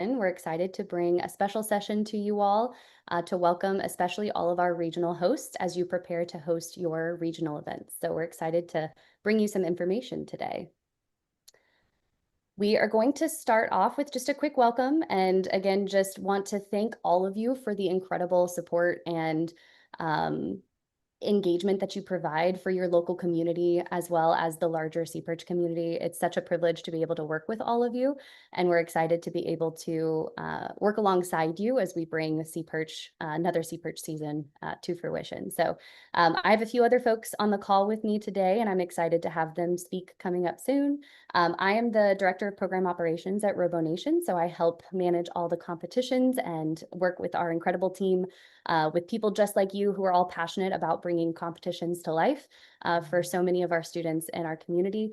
We're excited to bring a special session to you all to welcome especially all of our regional hosts as you prepare to host your regional events. So we're excited to bring you some information today. We are going to start off with just a quick welcome, and again, just want to thank all of you for the incredible support and engagement that you provide for your local community as well as the larger SeaPerch community. It's such a privilege to be able to work with all of you, and we're excited to be able to work alongside you as we bring the SeaPerch, another SeaPerch season to fruition. So I have a few other folks on the call with me today, and I'm excited to have them speak coming up soon. I am the Director of Program Operations at RoboNation, so I help manage all the competitions and work with our incredible team with people just like you who are all passionate about bringing competitions to life for so many of our students in our community.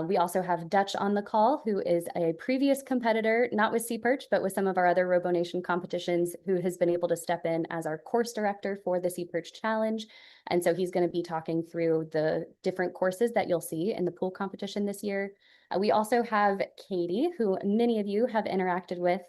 We also have Dutch on the call, who is a previous competitor, not with SeaPerch, but with some of our other RoboNation competitions, who has been able to step in as our course director for the SeaPerch Challenge. And so he's going to be talking through the different courses that you'll see in the pool competition this year. We also have Katie, who many of you have interacted with.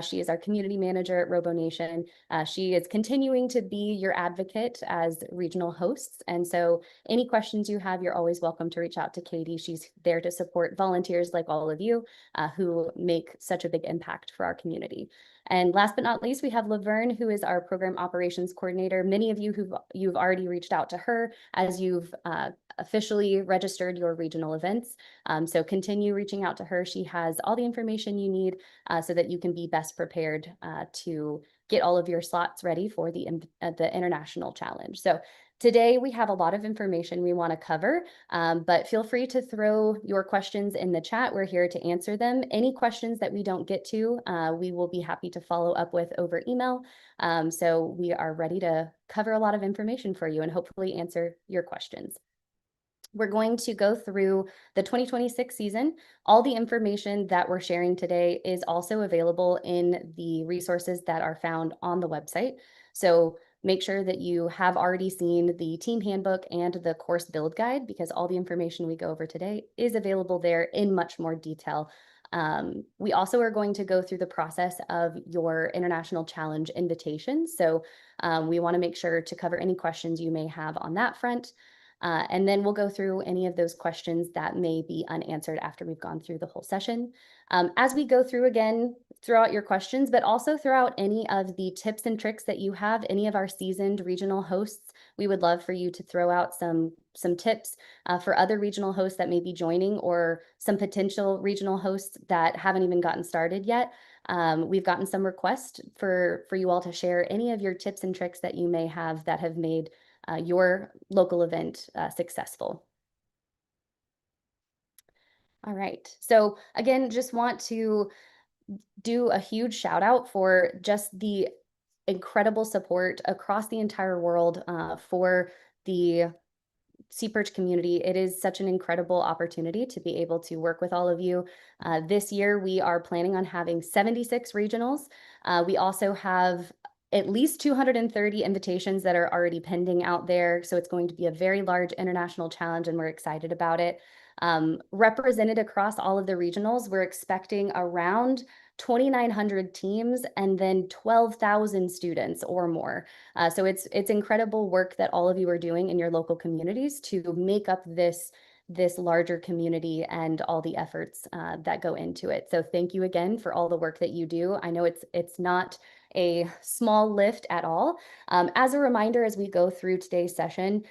She is our community manager at RoboNation. She is continuing to be your advocate as regional hosts. And so any questions you have, you're always welcome to reach out to Katie. She's there to support volunteers like all of you who make such a big impact for our community. And last but not least, we have Laverne, who is our program operations coordinator. Many of you you've already reached out to her as you've officially registered your regional events. So continue reaching out to her. She has all the information you need so that you can be best prepared to get all of your slots ready for the international challenge. So today we have a lot of information we want to cover, but feel free to throw your questions in the chat. We're here to answer them. Any questions that we don't get to, we will be happy to follow up with over email. So we are ready to cover a lot of information for you and hopefully answer your questions. We're going to go through the 2026 season. All the information that we're sharing today is also available in the resources that are found on the website. So make sure that you have already seen the team handbook and the course build guide, because all the information we go over today is available there in much more detail. We also are going to go through the process of your international challenge invitations. So we want to make sure to cover any questions you may have on that front. And then we'll go through any of those questions that may be unanswered after we've gone through the whole session. As we go through again, throw out your questions, but also throw out any of the tips and tricks that you have, any of our seasoned regional hosts. We would love for you to throw out some tips for other regional hosts that may be joining, or some potential regional hosts that haven't even gotten started yet. We've gotten some requests for you all to share any of your tips and tricks that you may have that have made your local event successful. All right, so again, just want to do a huge shout out for just the incredible support across the entire world for the SeaPerch community. It is such an incredible opportunity to be able to work with all of you. This year, we are planning on having 76 regionals. We also have at least 230 invitations that are already pending out there. So it's going to be a very large international challenge, and we're excited about it. Represented across all of the regionals, we're expecting around 2,900 teams and then 12,000 students or more. So it's incredible work that all of you are doing in your local communities to make up this larger community and all the efforts that go into it. So thank you again for all the work that you do. I know it's not a small lift at all. As a reminder, as we go through today's session,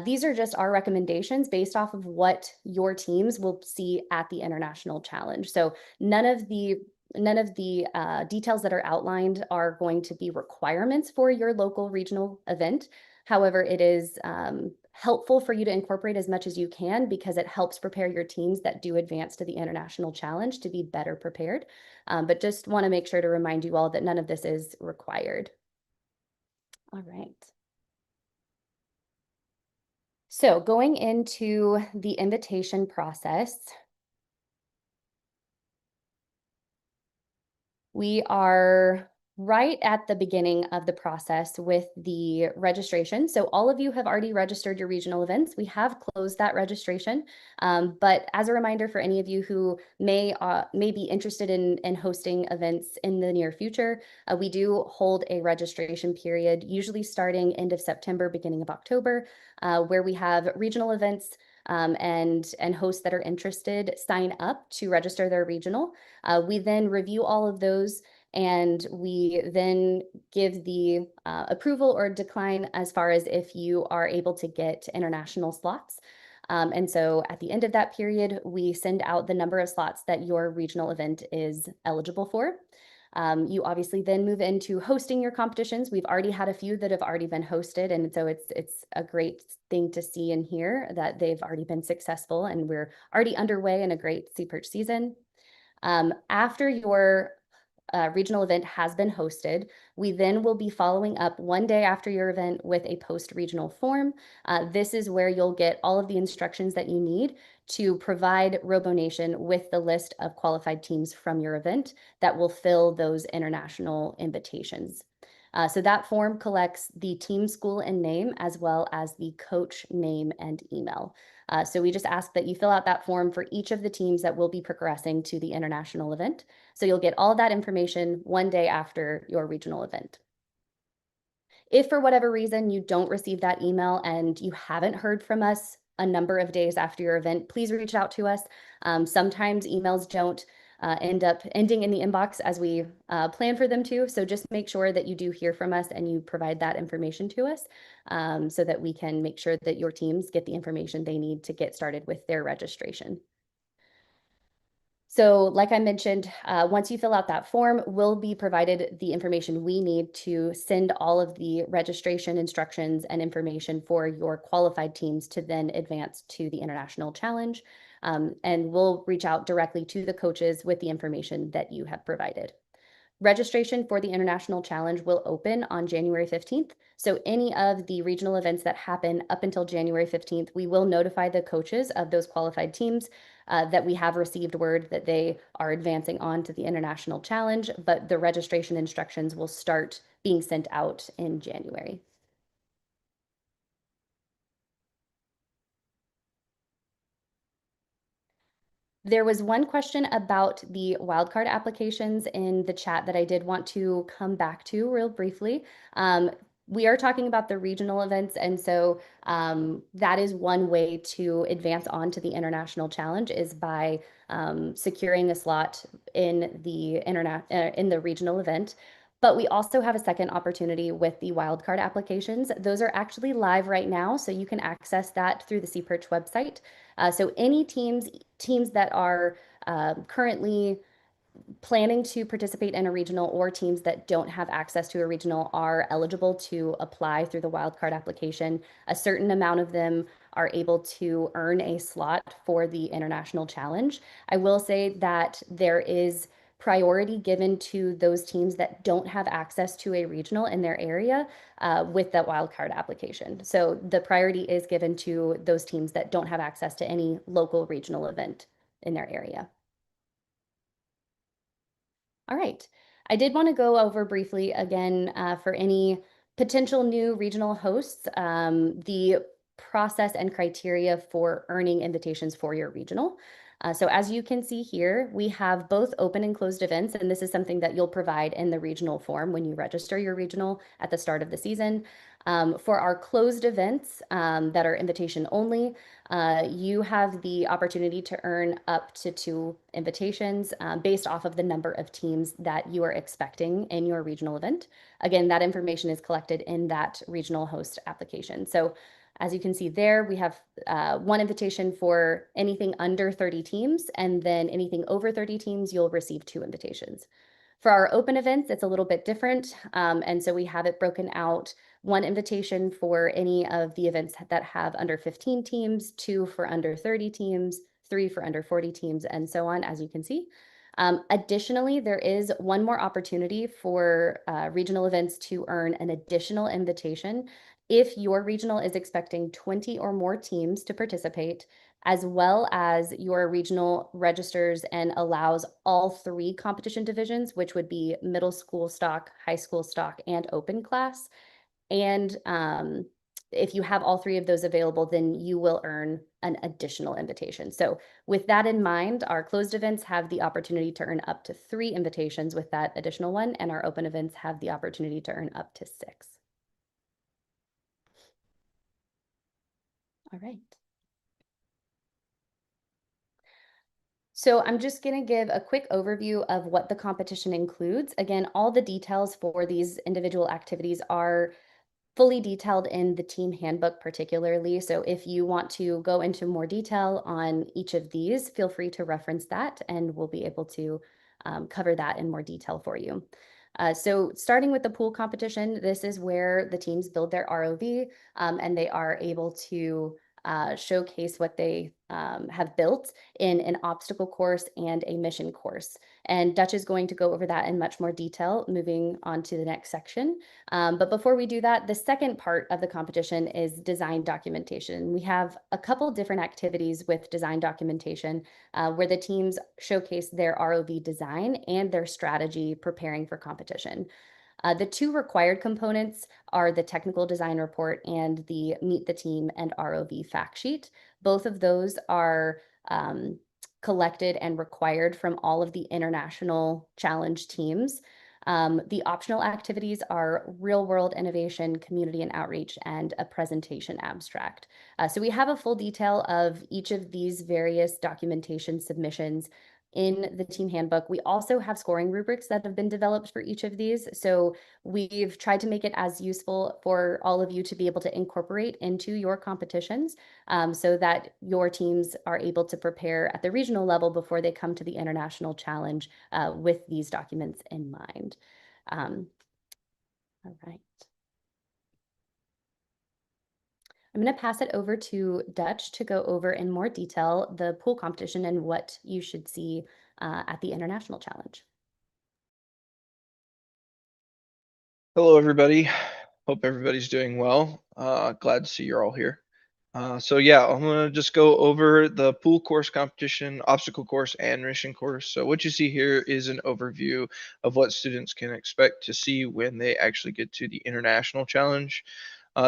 these are just our recommendations based off of what your teams will see at the International Challenge. So none of the details that are outlined are going to be requirements for your local regional event. However, it is helpful for you to incorporate as much as you can, because it helps prepare your teams that do advance to the International Challenge to be better prepared. But just want to make sure to remind you all that none of this is required. All right. So going into the invitation process, we are Right at the beginning of the process with the registration. So all of you have already registered your regional events. We have closed that registration. But as a reminder for any of you who may be interested in hosting events in the near future, we do hold a registration period, usually starting end of September, beginning of October, where we have regional events and hosts that are interested sign up to register their regional. We then review all of those, and we then give the approval or decline as far as if you are able to get international slots. And so at the end of that period, we send out the number of slots that your regional event is eligible for. You obviously then move into hosting your competitions. We've already had a few that have already been hosted, and so it's a great thing to see and hear that they've already been successful, and we're already underway in a great SeaPerch season. After your regional event has been hosted, we then will be following up one day after your event with a post-regional form. This is where you'll get all of the instructions that you need to provide RoboNation with the list of qualified teams from your event that will fill those international invitations. So that form collects the team, school, and name, as well as the coach name and email. So we just ask that you fill out that form for each of the teams that will be progressing to the international event. So you'll get all that information one day after your regional event. If for whatever reason you don't receive that email and you haven't heard from us a number of days after your event, please reach out to us. Sometimes emails don't end up ending in the inbox as we plan for them to. So just make sure that you do hear from us and you provide that information to us so that we can make sure that your teams get the information they need to get started with their registration. So like I mentioned, once you fill out that form, we'll be provided the information we need to send all of the registration instructions and information for your qualified teams to then advance to the International Challenge. And we'll reach out directly to the coaches with the information that you have provided. Registration for the International Challenge will open on January 15th. So any of the regional events that happen up until January 15th, we will notify the coaches of those qualified teams that we have received word that they are advancing on to the International Challenge, but the registration instructions will start being sent out in January. There was one question about the wildcard applications in the chat that I did want to come back to real briefly. We are talking about the regional events, and so that is one way to advance on to the International Challenge is by securing a slot in the regional event. But we also have a second opportunity with the wildcard applications. Those are actually live right now, so you can access that through the SeaPerch website. So any teams that are currently planning to participate in a regional or teams that don't have access to a regional are eligible to apply through the wildcard application. A certain amount of them are able to earn a slot for the International Challenge. I will say that there is priority given to those teams that don't have access to a regional in their area with that wildcard application. So the priority is given to those teams that don't have access to any local regional event in their area. All right. I did want to go over briefly again for any potential new regional hosts, the process and criteria for earning invitations for your regional. So as you can see here, we have both open and closed events, and this is something that you'll provide in the regional form when you register your regional at the start of the season. For our closed events that are invitation only, you have the opportunity to earn up to 2 invitations based off of the number of teams that you are expecting in your regional event. Again, that information is collected in that regional host application. So as you can see there, we have 1 invitation for anything under 30 teams, and then anything over 30 teams, you'll receive 2 invitations. For our open events, it's a little bit different. And so we have it broken out 1 invitation for any of the events that have under 15 teams, 2 for under 30 teams, 3 for under 40 teams, and so on, as you can see. Additionally, there is 1 more opportunity for regional events to earn an additional invitation. If your regional is expecting 20 or more teams to participate, as well as your regional registers and allows all 3 competition divisions, which would be middle school stock, high school stock, and open class. And if you have all 3 of those available, then you will earn an additional invitation. So with that in mind, our closed events have the opportunity to earn up to 3 invitations with that additional one, and our open events have the opportunity to earn up to 6. All right. So I'm just going to give a quick overview of what the competition includes. Again, all the details for these individual activities are fully detailed in the team handbook particularly. So if you want to go into more detail on each of these, feel free to reference that and we'll be able to cover that in more detail for you. So starting with the pool competition, this is where the teams build their ROV and they are able to showcase what they have built in an obstacle course and a mission course. And Dutch is going to go over that in much more detail, moving on to the next section. But before we do that, the second part of the competition is design documentation. We have a couple different activities with design documentation where the teams showcase their ROV design and their strategy preparing for competition. The 2 required components are the technical design report and the meet the team and ROV fact sheet. Both of those are collected and required from all of the international challenge teams. The optional activities are real world innovation, community and outreach, and a presentation abstract. So we have a full detail of each of these various documentation submissions in the team handbook. We also have scoring rubrics that have been developed for each of these. So we've tried to make it as useful for all of you to be able to incorporate into your competitions so that your teams are able to prepare at the regional level before they come to the international challenge with these documents in mind. All right. I'm going to pass it over to Dutch to go over in more detail the pool competition and what you should see at the International Challenge. Hello, everybody. Hope everybody's doing well. Glad to see you're all here. So yeah, I'm gonna just go over the pool course competition, obstacle course, and mission course. So what you see here is an overview of what students can expect to see when they actually get to the International Challenge.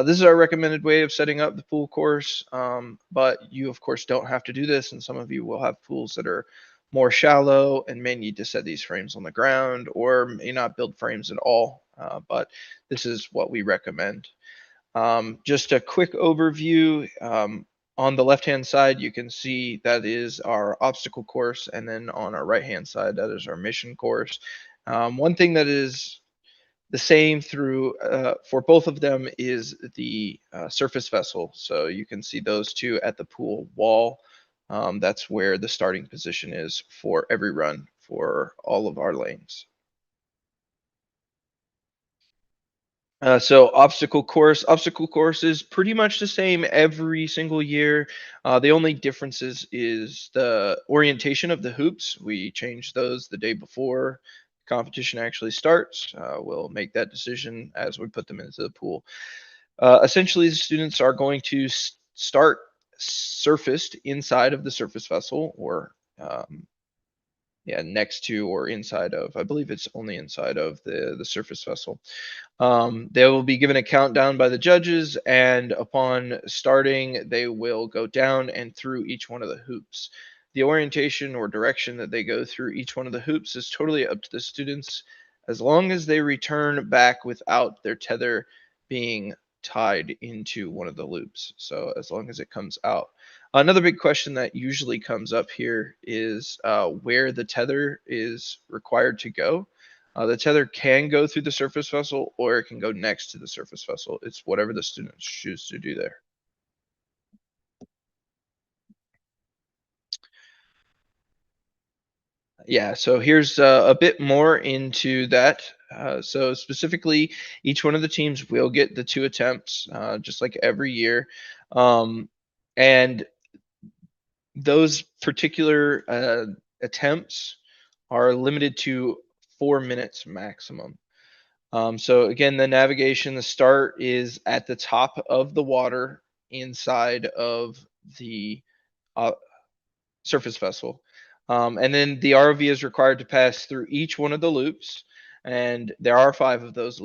This is our recommended way of setting up the pool course, but you of course don't have to do this, and some of you will have pools that are more shallow and may need to set these frames on the ground or may not build frames at all, but this is what we recommend. Just a quick overview. On the left-hand side, you can see that is our obstacle course, and then on our right-hand side, that is our mission course. One thing that is the same through for both of them is the surface vessel. So you can see those two at the pool wall. That's where the starting position is for every run for all of our lanes. So obstacle course is pretty much the same every single year. The only differences is the orientation of the hoops. We change those the day before competition actually starts. We'll make that decision as we put them into the pool. Essentially, the students are going to start surfaced inside of the surface vessel or yeah, next to or inside of, I believe it's only inside of the surface vessel. They will be given a countdown by the judges, and upon starting, they will go down and through each one of the hoops. The orientation or direction that they go through each one of the hoops is totally up to the students, as long as they return back without their tether being tied into one of the loops. So as long as it comes out. Another big question that usually comes up here is where the tether is required to go. The tether can go through the surface vessel or it can go next to the surface vessel. It's whatever the students choose to do there. Yeah, so here's a bit more into that. So specifically, each one of the teams will get the 2 attempts, just like every year. And those particular attempts are limited to 4 minutes maximum. So again, the navigation, the start is at the top of the water inside of the uh, surface vessel. And then the ROV is required to pass through each one of the loops, and there are 5 of those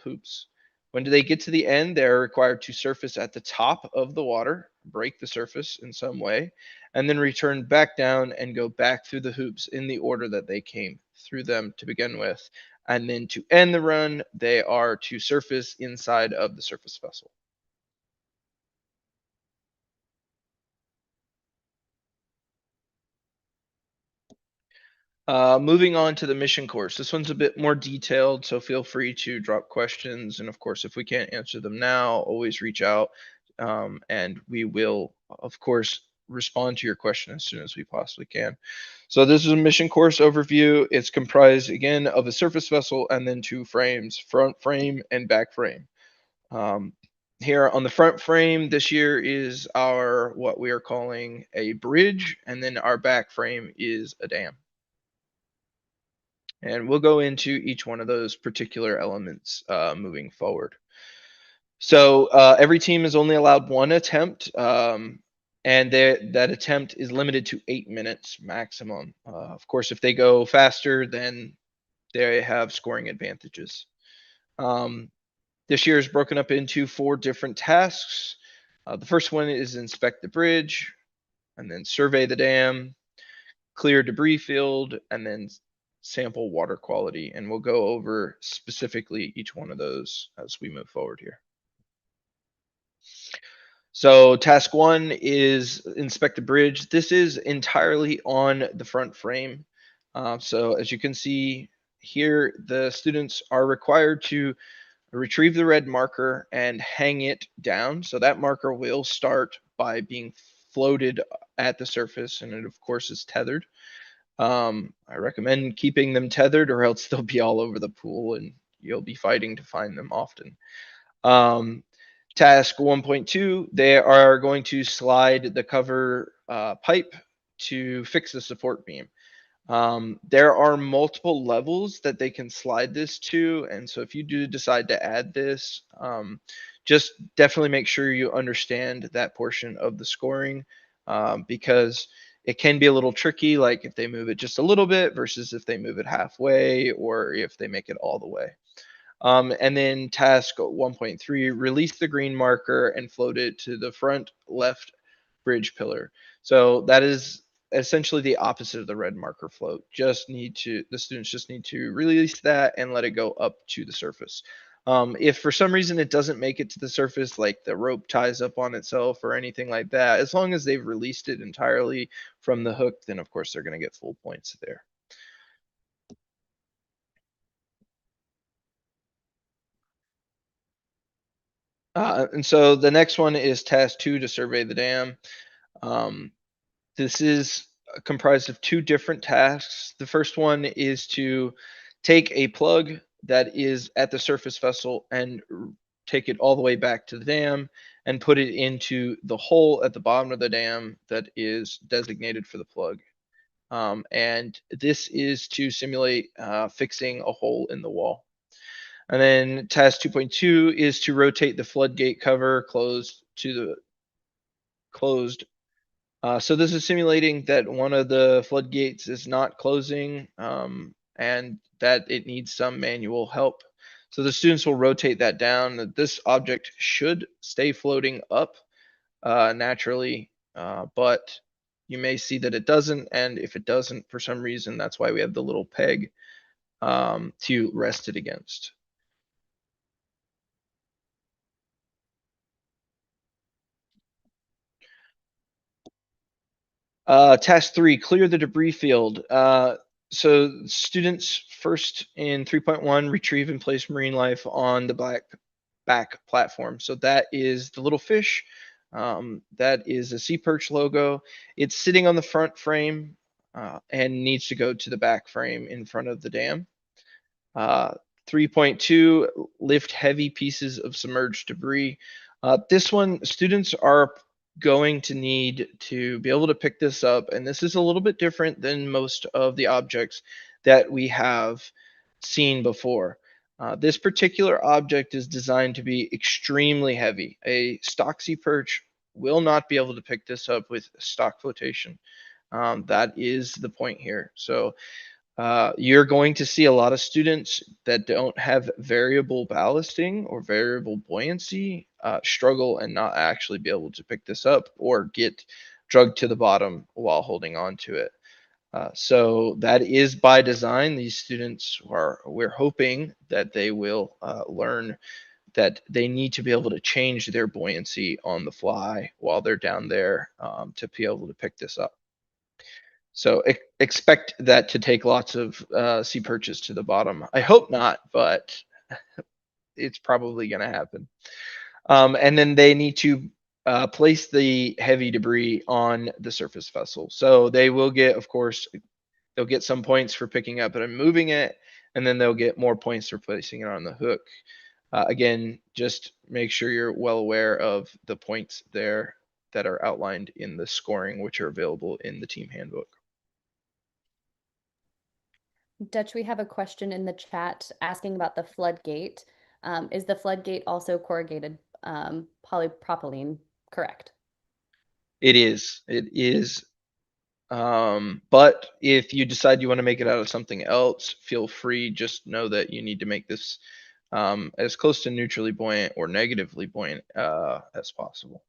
hoops. When they get to the end, they're required to surface at the top of the water, break the surface in some way, and then return back down and go back through the hoops in the order that they came through them to begin with. And then to end the run, they are to surface inside of the surface vessel. Moving on to the mission course. This one's a bit more detailed, so feel free to drop questions. And of course, if we can't answer them now, always reach out, and we will, of course, respond to your question as soon as we possibly can. So this is a mission course overview. It's comprised again of a surface vessel and then 2 frames, front frame and back frame. Um, Here on the front frame this year is our what we are calling a bridge, and then our back frame is a dam. And we'll go into each one of those particular elements moving forward. So every team is only allowed 1 attempt, and that attempt is limited to 8 minutes maximum. Of course, if they go faster, then they have scoring advantages. Um, this year is broken up into 4 different tasks. The first one is inspect the bridge, and then survey the dam, clear debris field, and then sample water quality. And we'll go over specifically each one of those as we move forward here. So task 1 is inspect the bridge. This is entirely on the front frame. So as you can see here, the students are required to retrieve the red marker and hang it down. So that marker will start by being floated at the surface, and it of course is tethered. I recommend keeping them tethered, or else they'll be all over the pool and you'll be fighting to find them often. Um, Task 1.2, they are going to slide the cover pipe to fix the support beam. There are multiple levels that they can slide this to, and so if you do decide to add this, just definitely make sure you understand that portion of the scoring, because it can be a little tricky, like if they move it just a little bit versus if they move it halfway or if they make it all the way. And then task 1.3, release the green marker and float it to the front left bridge pillar. So that is essentially the opposite of the red marker float. The students just need to release that and let it go up to the surface. If for some reason it doesn't make it to the surface, like the rope ties up on itself or anything like that, as long as they've released it entirely from the hook, then of course they're going to get full points there. And so the next one is task 2 to survey the dam. Um, this is comprised of 2 different tasks. The first one is to take a plug that is at the surface vessel and take it all the way back to the dam and put it into the hole at the bottom of the dam that is designated for the plug. And this is to simulate fixing a hole in the wall. And then task 2.2 is to rotate the floodgate cover closed. So this is simulating that one of the floodgates is not closing, and that it needs some manual help. So the students will rotate that down. This object should stay floating up naturally, but you may see that it doesn't. And if it doesn't, for some reason, that's why we have the little peg to rest it against. Task 3, clear the debris field. So students first in 3.1 retrieve and place marine life on the back platform. So that is the little fish. That is a SeaPerch logo. It's sitting on the front frame and needs to go to the back frame in front of the dam. 3.2, lift heavy pieces of submerged debris. This one, students are going to need to be able to pick this up, and this is a little bit different than most of the objects that we have seen before. This particular object is designed to be extremely heavy. A stock SeaPerch will not be able to pick this up with stock flotation. That is the point here. So you're going to see a lot of students that don't have variable ballasting or variable buoyancy struggle and not actually be able to pick this up or get drugged to the bottom while holding on to it. So that is by design. These students we're hoping that they will learn that they need to be able to change their buoyancy on the fly while they're down there to be able to pick this up. So expect that to take lots of SeaPerches to the bottom. I hope not, but it's probably going to happen. And then they need to place the heavy debris on the surface vessel. So they will get, of course, they'll get some points for picking up and moving it, and then they'll get more points for placing it on the hook. Again, just make sure you're well aware of the points there that are outlined in the scoring, which are available in the team handbook. Dutch, we have a question in the chat asking about the floodgate. Is the floodgate also corrugated polypropylene? Correct. It is. It is. But if you decide you want to make it out of something else, feel free. Just know that you need to make this as close to neutrally buoyant or negatively buoyant as possible.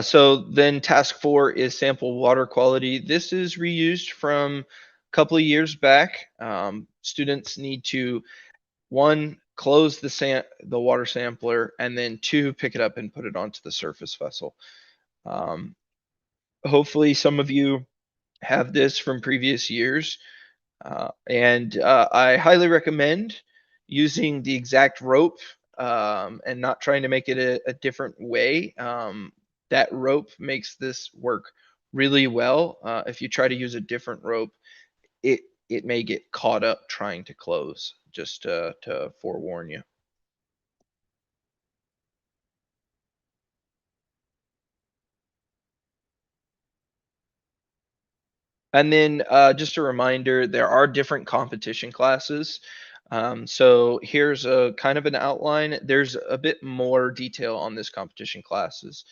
So then task 4 is sample water quality. This is reused from a couple of years back. Students need to, one, close the water sampler, and then two, pick it up and put it onto the surface vessel. Hopefully some of you have this from previous years. And I highly recommend using the exact rope and not trying to make it a different way. That rope makes this work really well. If you try to use a different rope, it it may get caught up trying to close, just to forewarn you. And then just a reminder, there are different competition classes. So here's a kind of an outline. There's a bit more detail on this competition classes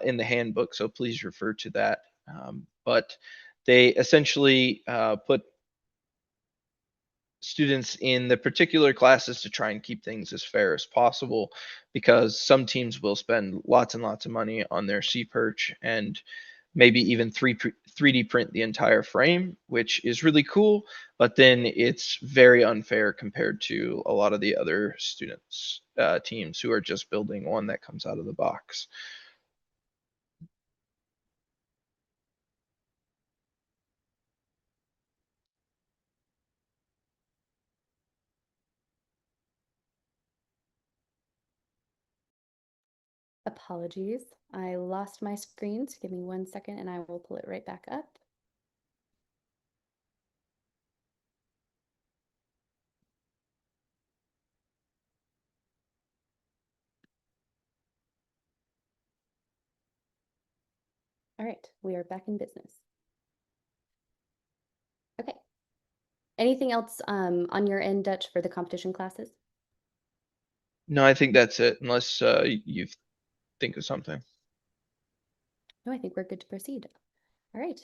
in the handbook, so please refer to that. But they essentially put students in the particular classes to try and keep things as fair as possible, because some teams will spend lots and lots of money on their SeaPerch and maybe even 3D print the entire frame, which is really cool, but then it's very unfair compared to a lot of the other students teams who are just building one that comes out of the box. Apologies. I lost my screen, so give me 1 second and I will pull it right back up. All right, we are back in business. Okay. Anything else on your end, Dutch, for the competition classes? No, I think that's it, unless you think of something. No, I think we're good to proceed. All right.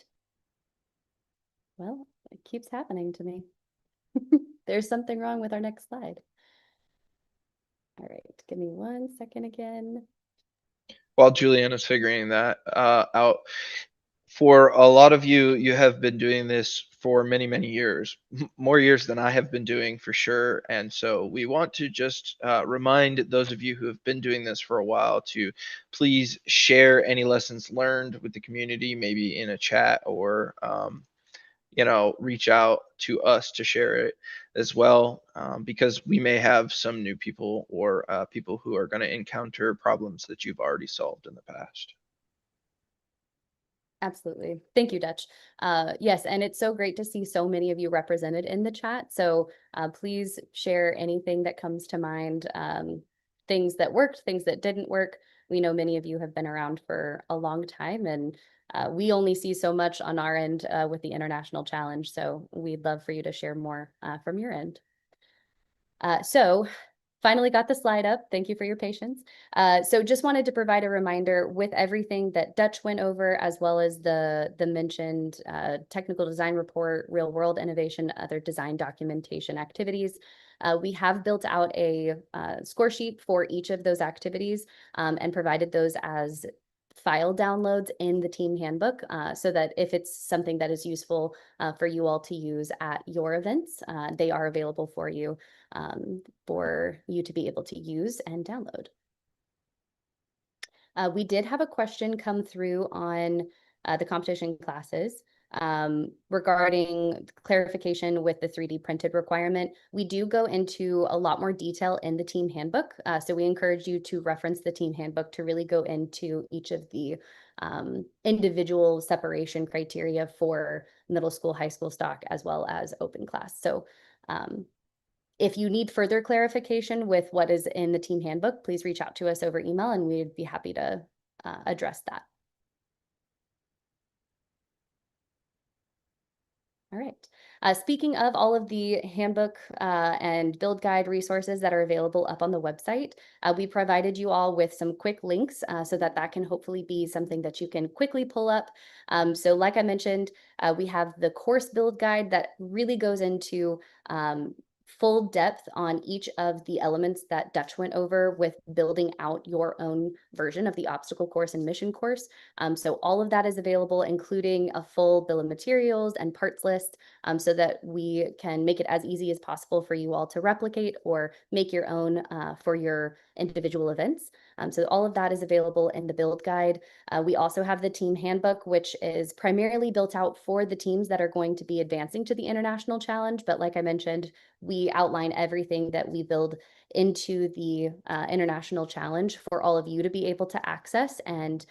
Well, it keeps happening to me. There's something wrong with our next slide. All right, give me 1 second again. While Juliana's figuring that out, for a lot of you, you have been doing this for many, many years, more years than I have been doing for sure. And so we want to just remind those of you who have been doing this for a while to please share any lessons learned with the community, maybe in a chat or reach out to us to share it as well, because we may have some new people or people who are going to encounter problems that you've already solved in the past. Absolutely. Thank you, Dutch. Yes, and it's so great to see so many of you represented in the chat. So please share anything that comes to mind, things that worked, things that didn't work. We know many of you have been around for a long time, and we only see so much on our end with the International Challenge, so we'd love for you to share more from your end. So finally got the slide up. Thank you for your patience. So just wanted to provide a reminder with everything that Dutch went over, as well as the mentioned technical design report, real world innovation, other design documentation activities. We have built out a score sheet for each of those activities and provided those as file downloads in the team handbook so that if it's something that is useful for you all to use at your events, they are available for you to be able to use and download. We did have a question come through on the competition classes regarding clarification with the 3D printed requirement. We do go into a lot more detail in the team handbook. So we encourage you to reference the team handbook to really go into each of the individual separation criteria for middle school, high school stock, as well as open class. So if you need further clarification with what is in the team handbook, please reach out to us over email and we'd be happy to address that. All right. Speaking of all of the handbook and build guide resources that are available up on the website, we provided you all with some quick links so that that can hopefully be something that you can quickly pull up. So like I mentioned, we have the course build guide that really goes into full depth on each of the elements that Dutch went over with building out your own version of the obstacle course and mission course. So all of that is available, including a full bill of materials and parts list, so that we can make it as easy as possible for you all to replicate or make your own for your individual events. So all of that is available in the build guide. We also have the team handbook, which is primarily built out for the teams that are going to be advancing to the International Challenge. But like I mentioned, we outline everything that we build into the International Challenge for all of you to be able to access and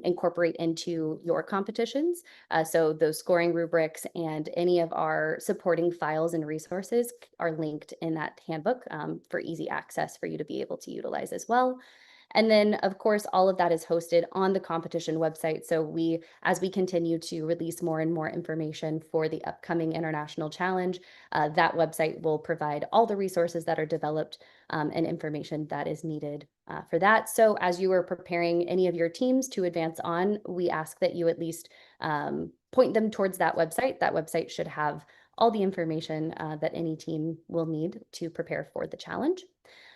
incorporate into your competitions. So those scoring rubrics and any of our supporting files and resources are linked in that handbook for easy access for you to be able to utilize as well. And then, of course, all of that is hosted on the competition website. So as we continue to release more and more information for the upcoming International Challenge, that website will provide all the resources that are developed and information that is needed for that. So as you are preparing any of your teams to advance on, we ask that you at least point them towards that website. That website should have all the information that any team will need to prepare for the challenge.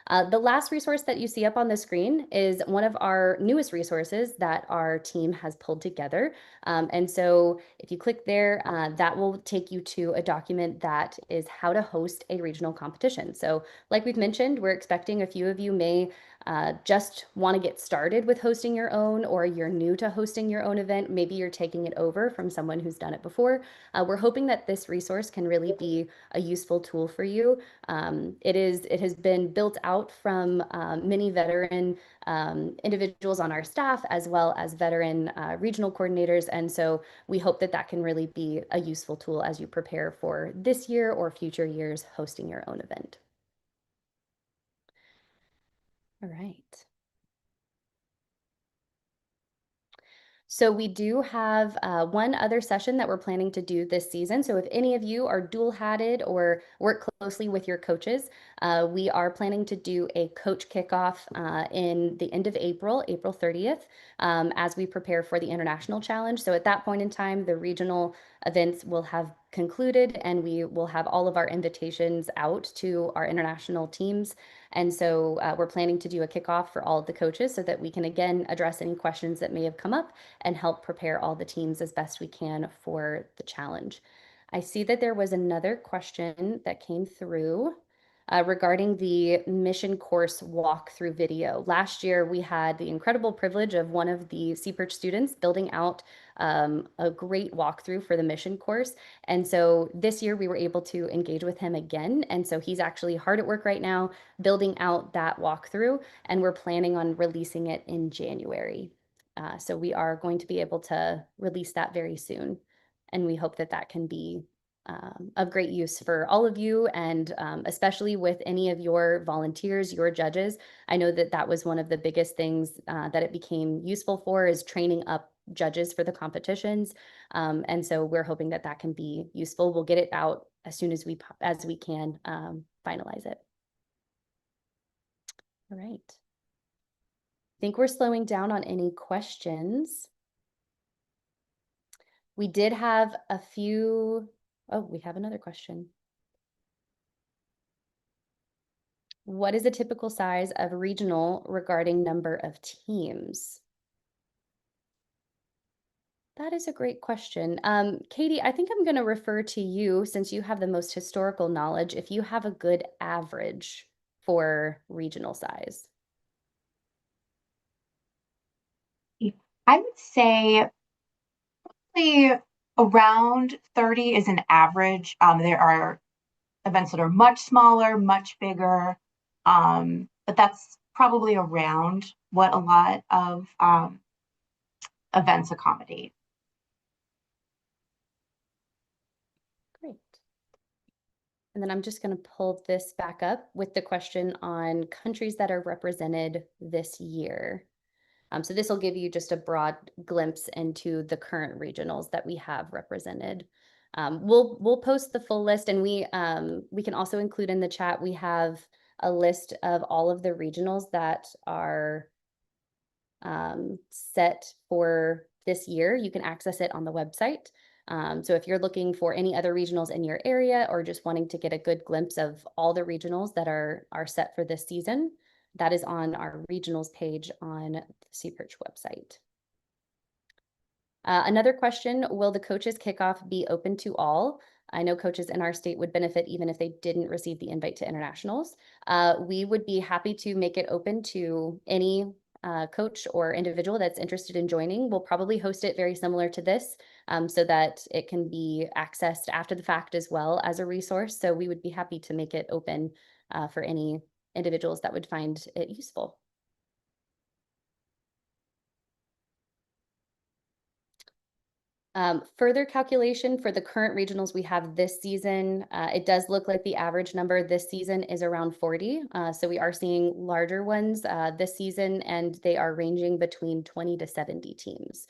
The last resource that you see up on the screen is one of our newest resources that our team has pulled together. And so if you click there, that will take you to a document that is how to host a regional competition. So like we've mentioned, we're expecting a few of you may just want to get started with hosting your own, or you're new to hosting your own event. Maybe you're taking it over from someone who's done it before. We're hoping that this resource can really be a useful tool for you. It has been built out from many veteran individuals on our staff, as well as veteran regional coordinators. And so we hope that that can really be a useful tool as you prepare for this year or future years hosting your own event. All right. So we do have one other session that we're planning to do this season. So if any of you are dual-hatted or work closely with your coaches, we are planning to do a coach kickoff in the end of April, April 30th, as we prepare for the International Challenge. So at that point in time, the regional events will have concluded and we will have all of our invitations out to our international teams. And so we're planning to do a kickoff for all of the coaches so that we can again address any questions that may have come up and help prepare all the teams as best we can for the challenge. I see that there was another question that came through regarding the mission course walkthrough video. Last year, we had the incredible privilege of one of the SeaPerch students building out a great walkthrough for the mission course. And so this year we were able to engage with him again. And so he's actually hard at work right now building out that walkthrough, and we're planning on releasing it in January. So we are going to be able to release that very soon. And we hope that that can be of great use for all of you, and especially with any of your volunteers, your judges. I know that that was one of the biggest things that it became useful for, is training up judges for the competitions. And so we're hoping that that can be useful. We'll get it out as soon as we can finalize it. All right. I think we're slowing down on any questions. We did have a few. Oh, we have another question. What is a typical size of regional regarding number of teams? That is a great question. Katie, I think I'm going to refer to you, since you have the most historical knowledge, if you have a good average for regional size. I would say probably around 30 is an average. There are events that are much smaller, much bigger, but that's probably around what a lot of events accommodate. Great. And then I'm just going to pull this back up with the question on countries that are represented this year. So this will give you just a broad glimpse into the current regionals that we have represented. We'll post the full list, and we can also include in the chat, we have a list of all of the regionals that are set for this year. You can access it on the website. So if you're looking for any other regionals in your area, or just wanting to get a good glimpse of all the regionals that are set for this season, that is on our regionals page on the SeaPerch website. Another question, will the coaches kickoff be open to all? I know coaches in our state would benefit even if they didn't receive the invite to internationals. We would be happy to make it open to any coach or individual that's interested in joining. We'll probably host it very similar to this, so that it can be accessed after the fact as well as a resource. So we would be happy to make it open for any individuals that would find it useful. Further calculation for the current regionals we have this season, it does look like the average number this season is around 40. So we are seeing larger ones this season, and they are ranging between 20 to 70 teams.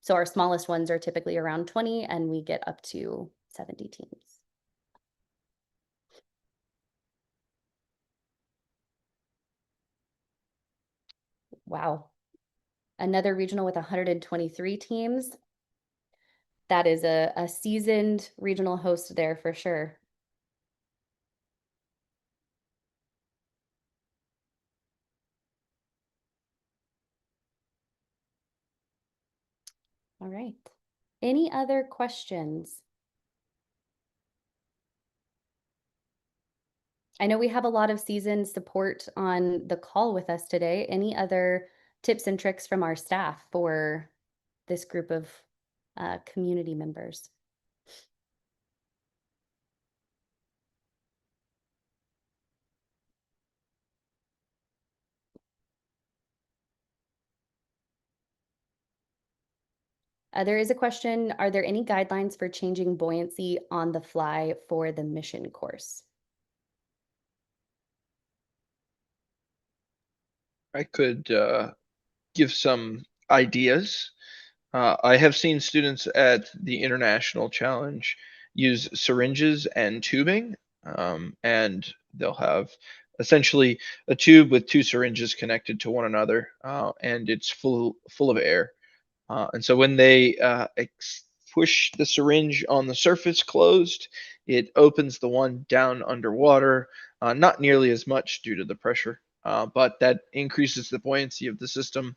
So our smallest ones are typically around 20, and we get up to 70 teams. Wow. Another regional with 123 teams. That is a seasoned regional host there for sure. All right. Any other questions? I know we have a lot of seasoned support on the call with us today. Any other tips and tricks from our staff for this group of community members? There is a question, are there any guidelines for changing buoyancy on the fly for the mission course? I could give some ideas. I have seen students at the International Challenge use syringes and tubing, and they'll have essentially a tube with two syringes connected to one another, and it's full of air. And so when they push the syringe on the surface closed, it opens the one down underwater, not nearly as much due to the pressure, but that increases the buoyancy of the system,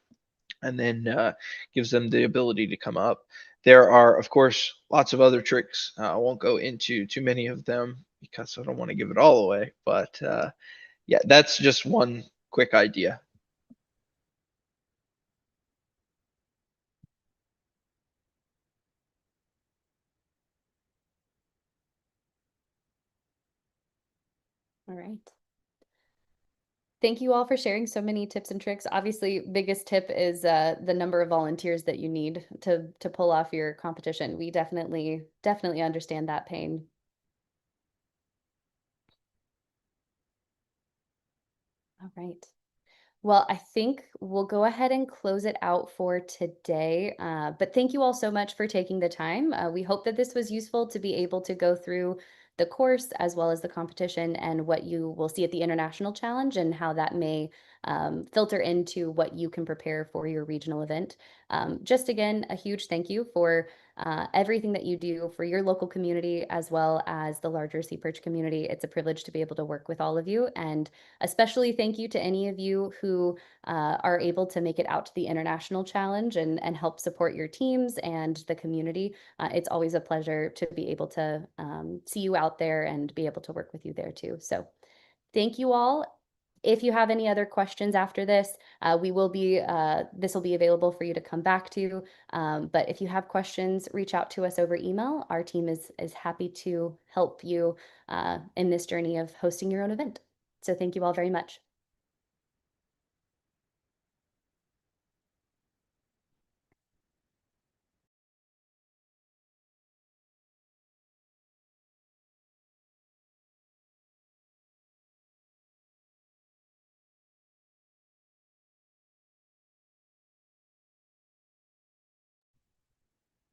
and then gives them the ability to come up. There are, of course, lots of other tricks. I won't go into too many of them because I don't want to give it all away. But yeah, that's just one quick idea. All right. Thank you all for sharing so many tips and tricks. Obviously, biggest tip is the number of volunteers that you need to pull off your competition. We definitely understand that pain. All right. Well, I think we'll go ahead and close it out for today. But thank you all so much for taking the time. We hope that this was useful to be able to go through the course as well as the competition and what you will see at the International Challenge and how that may filter into what you can prepare for your regional event. Just again, a huge thank you for everything that you do for your local community as well as the larger SeaPerch community. It's a privilege to be able to work with all of you, and especially thank you to any of you who are able to make it out to the International Challenge and help support your teams and the community. It's always a pleasure to be able to see you out there and be able to work with you there too. So thank you all. If you have any other questions after this, this will be available for you to come back to. But if you have questions, reach out to us over email. Our team is happy to help you in this journey of hosting your own event. So thank you all very much.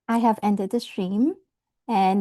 I have ended the stream, and